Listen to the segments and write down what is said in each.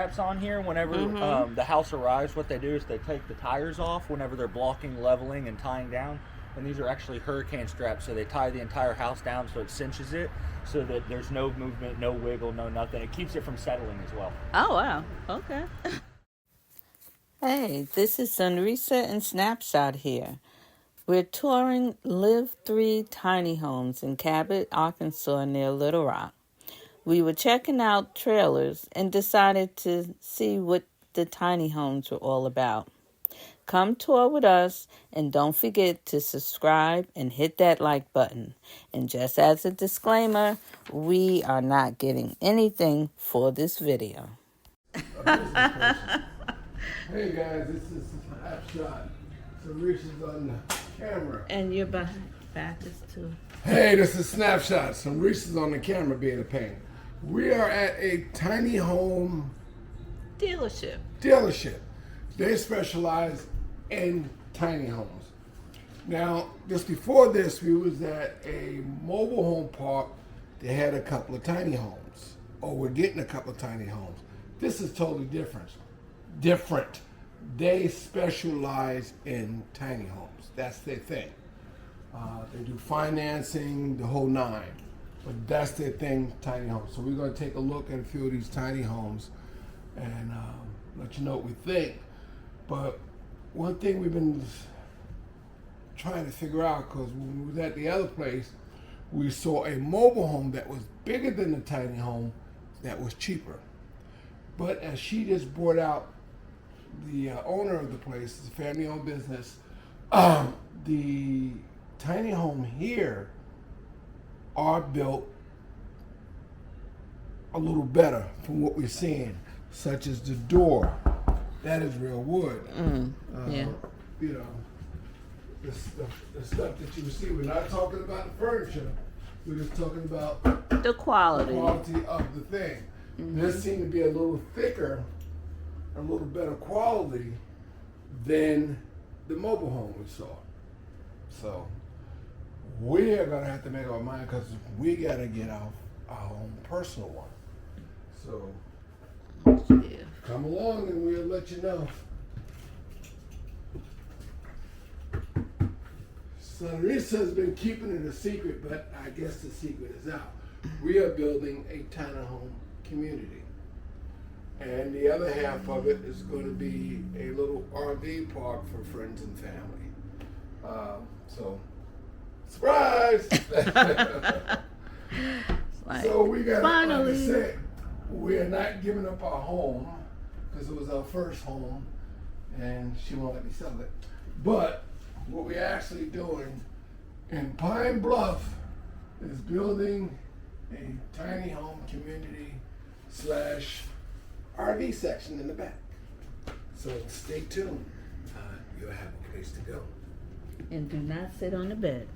straps on here. Whenever the house arrives, what they do is they take the tires off whenever they're blocking, leveling, and tying down. And these are actually hurricane straps, so they tie the entire house down so it cinches it, so that there's no movement, no wiggle, no nothing. It keeps it from settling as well. Oh, wow. Okay. Hey, this is Sunrisa and Snapshot here. We're touring Live 3 tiny homes in Cabot, Arkansas near Little Rock. We were checking out trailers and decided to see what the tiny homes were all about. Come tour with us and don't forget to subscribe and hit that like button. And just as a disclaimer, we are not getting anything for this video. Hey guys, this is Snapshot. So Reese's on the camera. And your back is too. Hey, this is Snapshot. Some Reese's on the camera being a pain. We are at a tiny home Dealership. They specialize in tiny homes. Now, just before this, we was at a mobile home park. They had a couple of tiny homes. Or we're getting a couple of tiny homes. This is totally different. They specialize in tiny homes. That's their thing. They do financing, the whole nine. But that's their thing, tiny homes. So we're going to take a look at a few of these tiny homes and let you know what we think. But one thing we've been trying to figure out, because when we was at the other place, we saw a mobile home that was bigger than the tiny home that was cheaper. But as she just brought out, the owner of the place, it's a family-owned business, the tiny home here are built a little better from what we're seeing, such as the door. That is real wood. Yeah. You know, the stuff that you see. We're not talking about the furniture. We're just talking about The quality. of the thing. This seemed to be a little thicker, a little better quality than the mobile home we saw. So we're gonna have to make our mind, because we gotta get our own personal one. So Yeah. come along and we'll let you know. Sonrisa has been keeping it a secret, but I guess the secret is out. We are building a tiny home community. And the other half of it is going to be a little RV park for friends and family. So, surprise! Like, So we got, like I finally. said, we're not giving up our home, because it was our first home, and she won't let me sell it. But what we're actually doing in Pine Bluff is building a tiny home community / RV section in the back. So stay tuned. You'll have a place to go. And do not sit on the bed.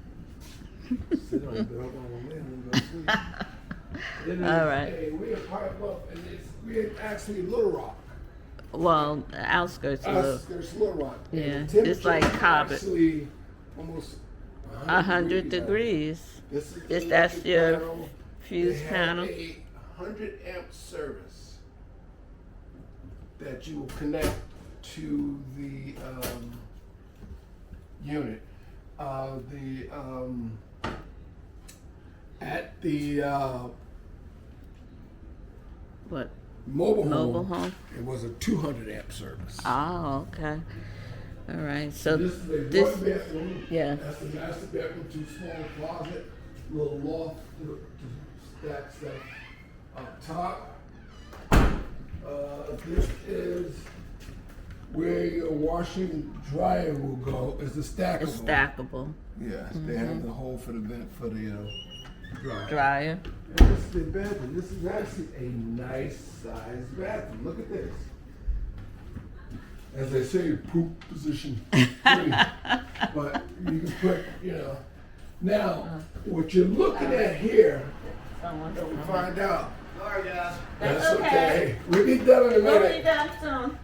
Sit on the bed and go sleep. It is All right. We're Pine Bluff, and we're actually Little Rock. Well, outskirts of Outskirts of Little Rock. Yeah, And the it's like temperature is Cabot. Actually, almost 100 degrees. This is If the that's electric your panel. fuse They panel. have a 100 amp service that you will connect to the unit. At the What? mobile Mobile home, home? it was a 200 amp service. Oh, okay. All right. So This is a this, one bedroom. yeah. That's the master bedroom, 2 small closet, little loft to stack stuff up top. This is where your washing and dryer will go. Is the stackable. it's stackable Yes, they have the hole for the vent for the dryer. dryer. And this is the bathroom. This is actually a nice sized bathroom. Look at this. As they say, poop position. But you can put, Now, what you're looking at here, Someone's that we coming. find out. Sorry, guys. That's That's okay. okay. We'll be done in a We'll be minute. done soon.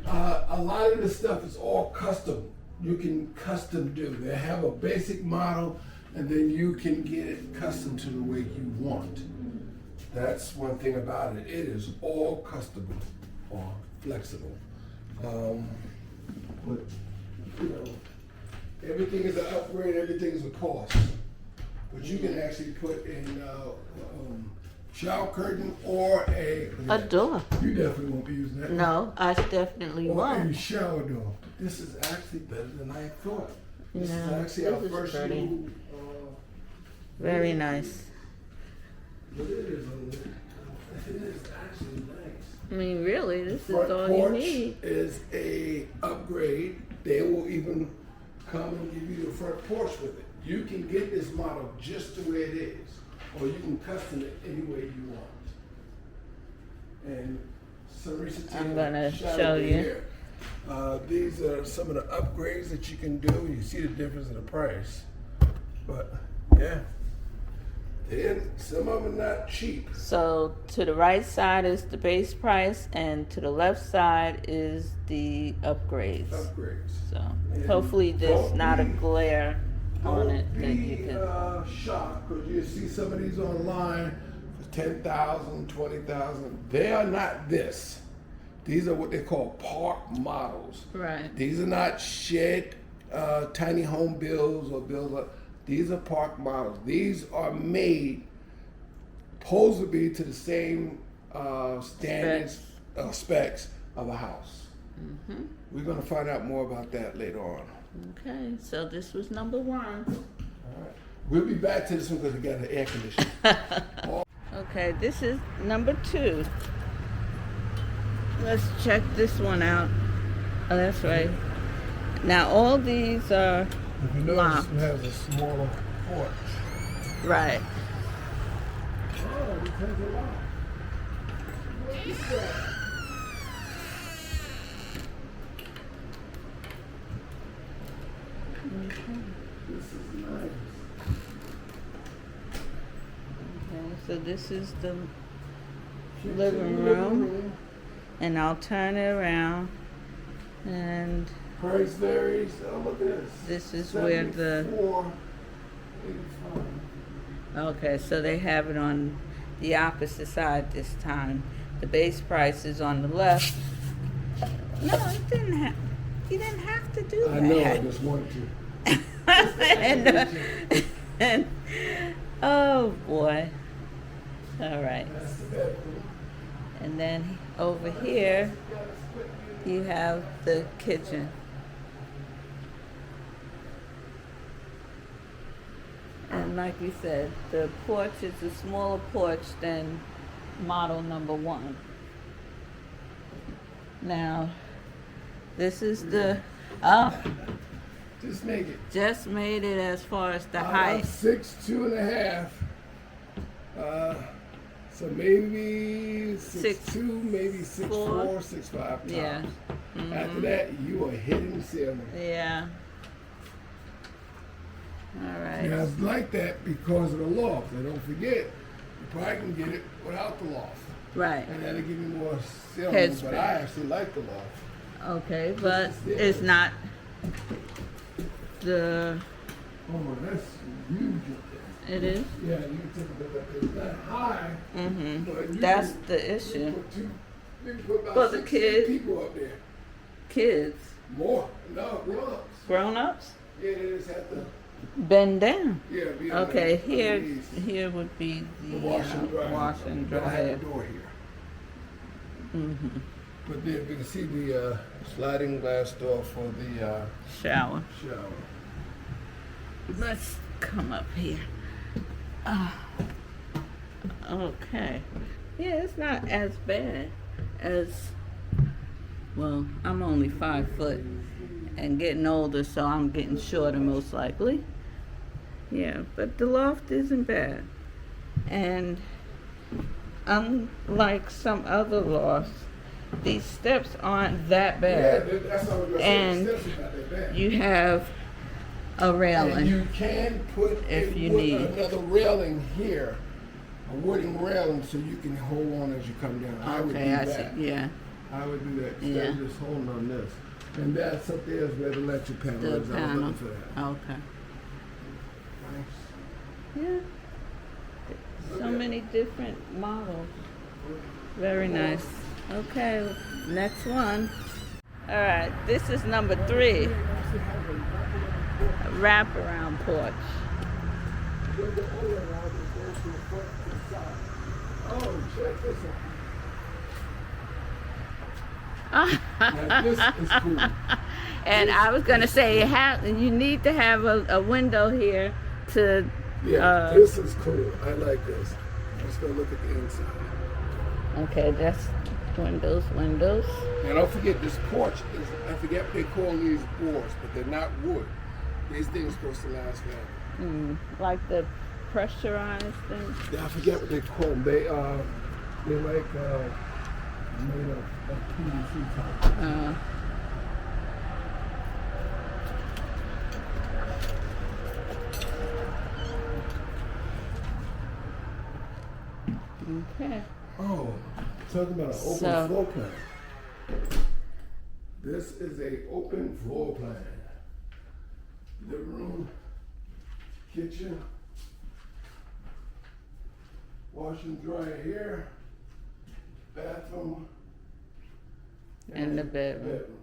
A lot of this stuff is all custom. You can custom do. They have a basic model, and then you can get it custom to the way you want. That's one thing about it. It is all custom. flexible. But you know, everything is an upgrade. Everything is a cost. But you can actually put in shower curtain or A door. You definitely won't be using that. No, I definitely Or a won't. shower door. This is actually better than I thought. This is Yeah, actually this our is first pretty. new. Very nice. But it is actually nice. I mean, really, this is Front all you porch need. is a upgrade. They will even come and give you the front porch with it. You can get this model just the way it is, or you can custom it any way you want. And some recent I'm gonna show you. here. These are some of the upgrades that you can do. You see the difference in the price, but yeah. Then some of them are not cheap. So to the right side is the base price, and to the left side is the upgrades. Upgrades. So And hopefully there's don't not a be- glare on Don't it that you be can. shocked because you see some of these online for 10,000, 20,000. They are not this. These are what they call park models. Right. These are not shed, tiny home builds or builds. These are park models. These are made supposed to be to the same standards, specs of a house. Mm-hmm. We're going to find out more about that later on. Okay, so this was number 1. All right. We'll be back to this one because we got the air conditioning. Okay, this is number 2. Let's check this one out. Oh, that's right. Now all these are If you notice, locked. it has a smaller porch. Right. Oh, it has a lock. Look at that. This is nice. Okay, so this is the living room, and I'll turn it around, and Price varies. Oh, look at this. this is where the, 74.85. okay, so they have it on the opposite side this time. The base price is on the left. No, it didn't have, you didn't have to do that. I know. I just wanted to. and, oh boy. All right. That's the bedroom. And then over here, you have the kitchen. And like we said, the porch is a smaller porch than model number 1. Now, this is the, Just make it. just made it as far as the I'm height. 6'2.5". So maybe 6'2", maybe 6'4", 6'5". Top. Yeah. After that, you are hitting the ceiling. Yeah. All right. Now it's like that because of the loft. Now don't forget, you probably can get it without the loft, Right. and that'll give you more ceiling. Headspace. But I actually like the loft. Okay, but it's not the. Oh, that's huge up there. It is. Yeah, you can take a look up there. It's not high, Mhm. but you That's can, the you issue. can put about For the 16 kids. people up there. Kids, More. No, grown-ups. grown-ups, Yeah, they just have to. bend down. Yeah, be Okay, on the here, knees. here would be The the wash and dry. wash and They'll have dryer. a door here. Mhm. But then we can see the sliding glass door for the Shower. shower. Let's come up here. Okay. Yeah, it's not as bad as. Well, I'm only 5 foot and getting older, so I'm getting shorter most likely. Yeah, but the loft isn't bad. And unlike some other lofts, these steps aren't that bad. Yeah, that's all we're And saying. The steps are not that bad. You have a And railing. you can put If you wood- need. another railing here, a wooden railing, so you can hold on as you come down. I would do Okay, I that. see. Yeah. I would do that instead Yeah. of just holding on this. And that's up there is where the electric panel The is. I was panel. looking for that. Okay. Nice. Yeah. So many different models. Very nice. Okay. Next one. All right, this is number 3. A wraparound porch. Oh, check this out. Now, this is cool. And I was gonna say, you need to have a window here to. Yeah, this is cool. I like this. Let's go look at the inside. Okay, that's windows. And don't forget, this porch is, I forget what they call these boards, but they're not wood. These things supposed to last forever. Like the pressurized thing. Yeah, I forget what they call them. They're like made of PVC type. Okay. Oh, talking about an open floor plan. This is a open floor plan. Living room, kitchen, wash and dryer here, bathroom, And the bedroom.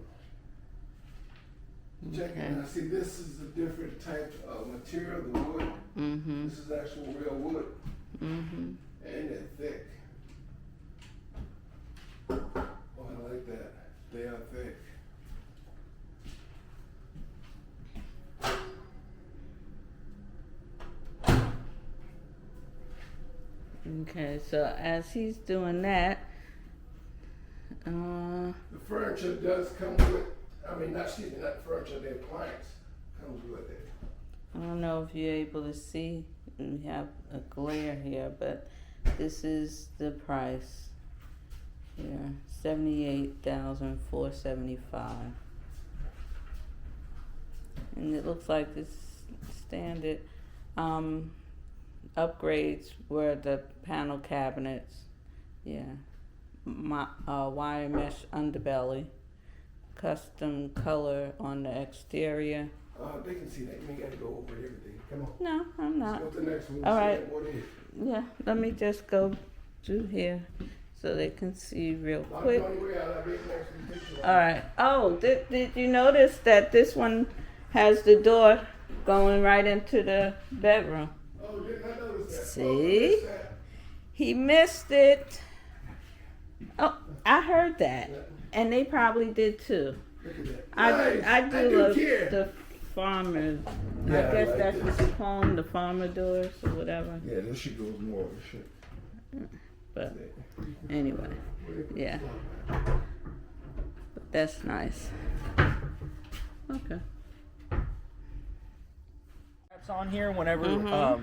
Check it out. See, this is a different type of material, the wood. This is actual real wood. And they're thick. Oh, I like that. They are thick. Okay, so as he's doing that, The furniture does come with, I mean, not furniture, the appliance comes with it. I don't know if you're able to see, we have a glare here, but this is the price here, $78,475. And it looks like this standard upgrades were the panel cabinets, wire mesh underbelly, custom color on the exterior. They can see that. You ain't got to go over everything. Come on. No, I'm not. Let's go to the next one. All right. What it is. Yeah, let me just go through here so they can see real quick. All right. Oh, did you notice that this one has the door going right into the bedroom? Oh, didn't I notice that? See? He missed it. Oh, I heard that. And they probably did too. I do the farmer. I guess like that's what you call them, the farmer doors or whatever. Yeah, this shit goes more. Shit. But anyway, yeah. But that's nice. Okay. On here, whenever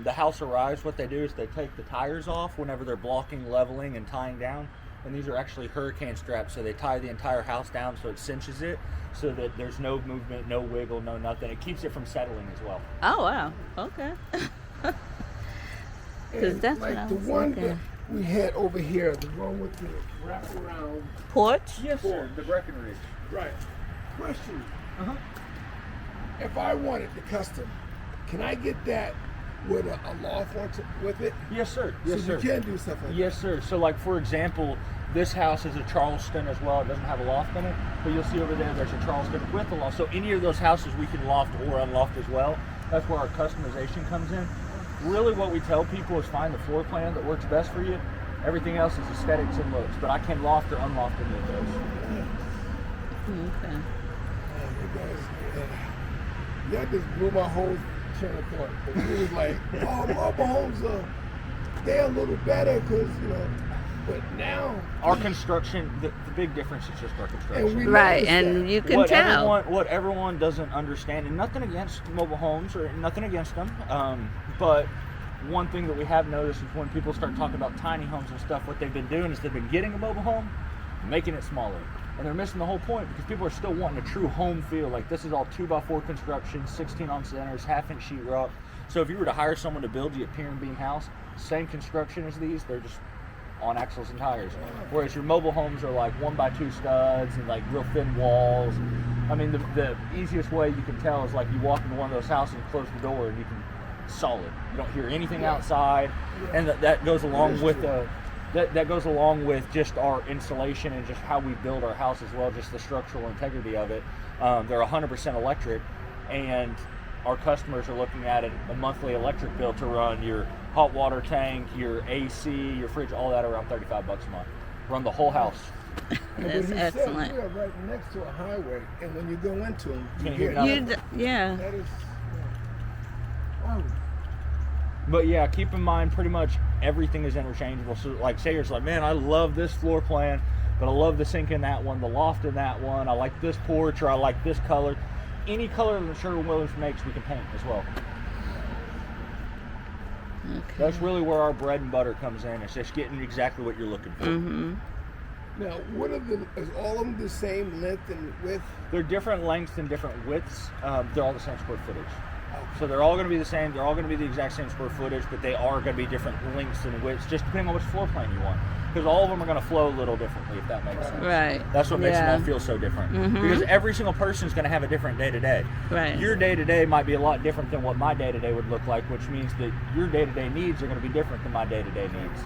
the house arrives, what they do is they take the tires off whenever they're blocking, leveling, and tying down. And these are actually hurricane straps, so they tie the entire house down so it cinches it, so that there's no movement, no wiggle, no nothing. It keeps it from settling as well. Oh wow. Okay. Because that's like what I the was one thinking. that we had over here, the one with the wraparound. Porch? Yes, sir. The Breckenridge. Right. Question. If I wanted the custom, can I get that with a loft with it? Yes, sir. Yes, so sir. You can do stuff like that. Yes, sir. So, like for example, this house is a Charleston as well. It doesn't have a loft in it, but you'll see over there's a Charleston with a loft. So any of those houses we can loft or unloft as well. That's where our customization comes in. Really, what we tell people is find the floor plan that works best for you. Everything else is aesthetics and looks, but I can loft or unloft any of those. Okay. Y'all just blew my whole train of thought. But it was like, oh, mobile homes they're a little better because, but now Our construction, the big difference is just our construction. Right, and you can tell. What everyone doesn't understand, and nothing against mobile homes or nothing against them, but one thing that we have noticed is when people start talking about tiny homes and stuff, what they've been doing is they've been getting a mobile home, making it smaller. And they're missing the whole point because people are still wanting a true home feel. Like this is all 2x4 construction, 16 on centers, half-inch sheetrock. So if you were to hire someone to build you a pier and beam house, same construction as these, they're just on axles and tires. Whereas your mobile homes are like 1x2 studs and like real thin walls. I mean, the easiest way you can tell is like you walk into one of those houses and close the door and you can solid. You don't hear anything outside, and that goes along with the that goes along with just our insulation and just how we build our house as well, just the structural integrity of it. They're 100% electric, and our customers are looking at a monthly electric bill to run your hot water tank, your AC, your fridge, all that around $35 a month. Run the whole house. That's excellent. We are right next to a highway, and when you go into them, you Can't hear hear that. Yeah. That is. Wow. But yeah, keep in mind, pretty much everything is interchangeable. So like, say you're just like, man, I love this floor plan, but I love the sink in that one, the loft in that one, I like this porch, or I like this color. Any color that Sherwin-Williams makes, we can paint as well. Okay. That's really where our bread and butter comes in. It's just getting exactly what you're looking for. Mm-hmm. Now, is all of them the same length and width? They're different lengths and different widths. They're all the same square footage. So they're all going to be the same. They're all going to be the exact same square footage, but they are going to be different lengths and widths, just depending on which floor plan you want. Because all of them are going to flow a little differently, if that makes sense. Right. That's what makes them all feel so different. Because every single person is going to have a different day-to-day. Right. Your day-to-day might be a lot different than what my day-to-day would look like, which means that your day-to-day needs are going to be different than my day-to-day needs.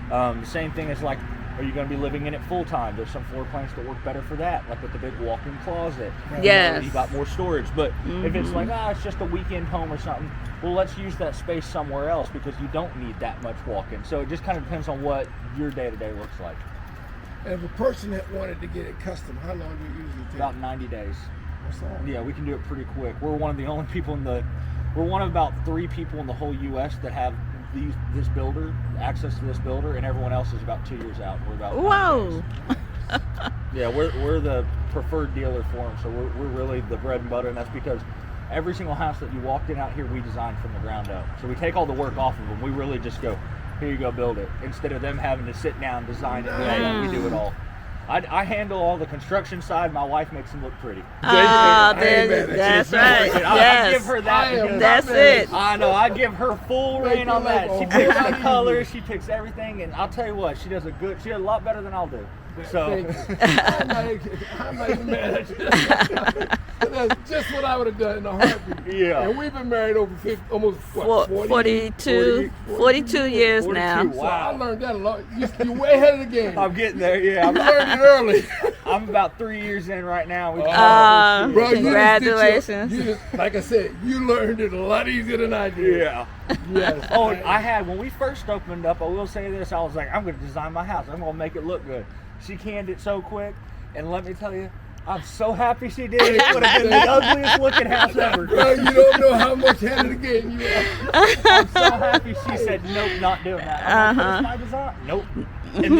The same thing is like, are you going to be living in it full-time? There's some floor plans that work better for that, like with the big walk-in closet. Yes. You got more storage. But if it's like, it's just a weekend home or something, well, let's use that space somewhere else because you don't need that much walk-in. So it just kind of depends on what your day-to-day looks like. And if a person that wanted to get it custom, how long do it usually take? About 90 days. That's all. Yeah, we can do it pretty quick. We're one of the only people we're one of about 3 people in the whole U.S. that have this builder, access to this builder, and everyone else is about 2 years out. We're about 9 days. Yeah, we're the preferred dealer for them, so we're really the bread and butter, and that's because every single house that you walked in out here, we designed from the ground up. So we take all the work off of them. We really just go, here you go, build it, instead of them having to sit down, design it, and we do it all. I handle all the construction side. My wife makes them look pretty. That's right. I give her that. That's it. I know. I give her full reign on that. She picks the colors. She picks everything. And I'll tell you what, she does a lot better than I'll do. So I'm not even mad at you. That's just what I would have done in a heartbeat. Yeah. And we've been married over 50, almost 42 years now. So I learned that a lot. You're way ahead of the game. I'm getting there. Yeah. I learned it early. I'm about 3 years in right now. Bro, Congratulations. Like I said, you learned it a lot easier than I did. Yeah. Yes. Oh, when we first opened up, I will say this, I was like, I'm going to design my house. I'm going to make it look good. She canned it so quick, and let me tell you, I'm so happy she did. It would have been the ugliest looking house ever. Bro, you don't know how much ahead of the game you are. I'm so happy she said, nope, not doing that. I'm like, where's my design? Nope. And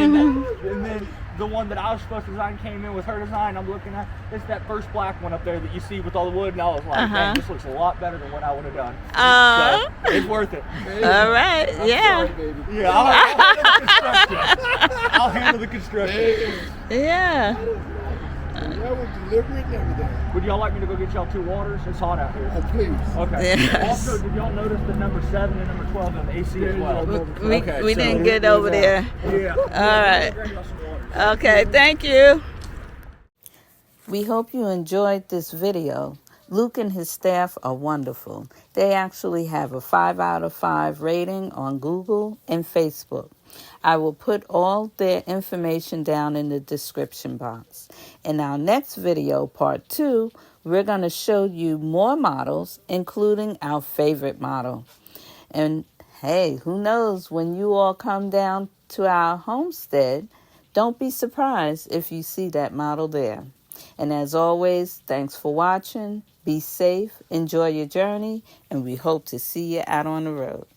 then the one that I was supposed to design came in with her design. I'm looking at, it's that first black one up there that you see with all the wood, and I was like, man, this looks a lot better than what I would have done. So it's worth it. All right, yeah. Sorry, baby. Yeah, I'll handle the construction. Yeah. That was deliberate and everything. Would y'all like me to go get y'all 2 waters? It's hot out here. Oh, please. Okay. Yes. Also, did y'all notice the number 7 and number 12 in the AC as well? We didn't get over there. Yeah. All right. Okay, thank you. We hope you enjoyed this video. Luke and his staff are wonderful. They actually have a 5 out of 5 rating on Google and Facebook. I will put all their information down in the description box. In our next video, part 2, we're going to show you more models, including our favorite model. And hey, who knows, when you all come down to our homestead, don't be surprised if you see that model there. And as always, thanks for watching. Be safe, enjoy your journey, and we hope to see you out on the road.